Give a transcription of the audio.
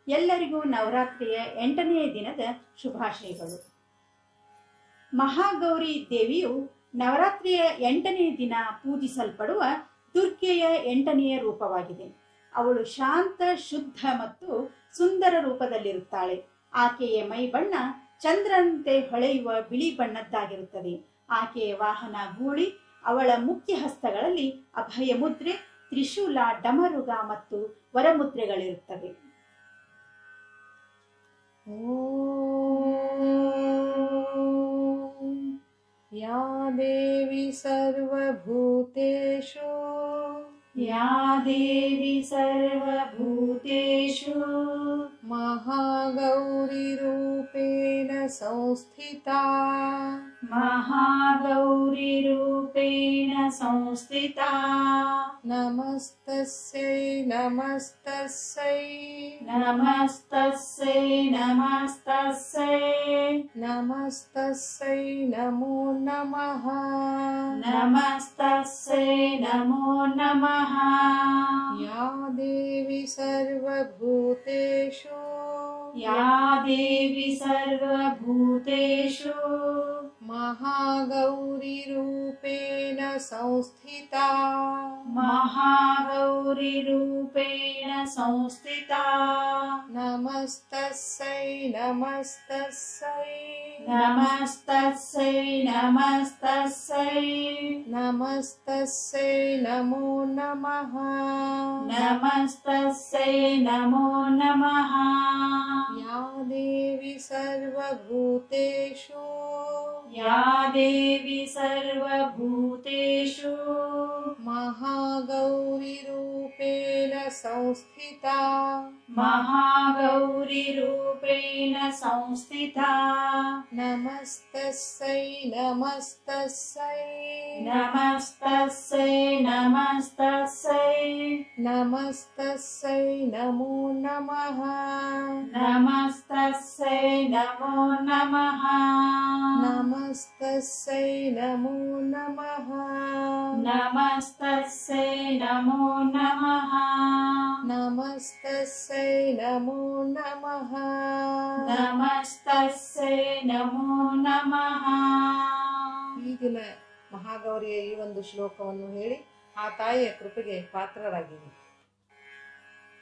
ಎಲ್ಲರಿಗೂ ನವರಾತ್ರಿಯ 8ನೇ ದಿನದ ಶುಭಾಶಯಗಳು. ಮಹಾಗೌರಿ ದೇವಿಯು ನವರಾತ್ರಿಯ 8ನೇ ದಿನ ಪೂಜಿಸಲ್ಪಡುವ ದುರ್ಗೆಯ 8ನೆಯ ರೂಪವಾಗಿದೆ. ಅವಳು ಶಾಂತ, ಶುದ್ಧ ಮತ್ತು ಸುಂದರ ರೂಪದಲ್ಲಿರುತ್ತಾಳೆ. ಆಕೆಯ ಮೈ ಬಣ್ಣ ಚಂದ್ರನಂತೆ ಹೊಳೆಯುವ ಬಿಳಿ ಬಣ್ಣದ್ದಾಗಿರುತ್ತದೆ. ಆಕೆಯ ವಾಹನ ಗೂಳಿ. ಅವಳ ಮುಖ್ಯ ಹಸ್ತಗಳಲ್ಲಿ ಅಭಯ ಮುದ್ರೆ, ತ್ರಿಶೂಲ, ಡಮರುಗ ಮತ್ತು ವರಮುದ್ರೆಗಳಿರುತ್ತವೆ. या देवी सर्वभूतेषु या देवी सर्वभूतेषु महागौरीरूपेण संस्थिता महागौरीरूपेण संस्थिता नमस्तस्यै नमस्तस्यै नमस्तस्यै नमस्तस्यै नमस्तस्यै नमो नमः नमस्तस्यै नमो नमः. या देवी सर्वभूतेषु या देवी सर्वभूतेषु महागौरीरूपेण संस्थिता महागौरीरूपेण संस्थिता नमस्तस्यै नमस्तस्यै नमस्तस्यै नमस्तस्यै नमस्तस्यै नमो नमः नमस्तस्यै नमो नमः. या देवी सर्वभूतेषु या देवी सर्वभूतेषु महागौरीरूपेण संस्थिता महागौरीरूपेण संस्थिता नमस्तस्यै नमस्तस्यै नमस्तस्यै नमस्तस्यै नमस्तस्यै नमो नमः नमस्तस्यै नमो नमः नमस्तस्यै नमो नमः नमस्तस्यै नमो नमः नमस्तस्यै नमो नमः नमस्तस्यै नमो नमः. ಈ ದಿನ ಮಹಾಗೌರಿಯ ಈ ಒಂದು ಶ್ಲೋಕವನ್ನು ಹೇಳಿ ಆ ತಾಯಿಯ ಕೃಪೆಗೆ ಪಾತ್ರರಾಗಿರಿ.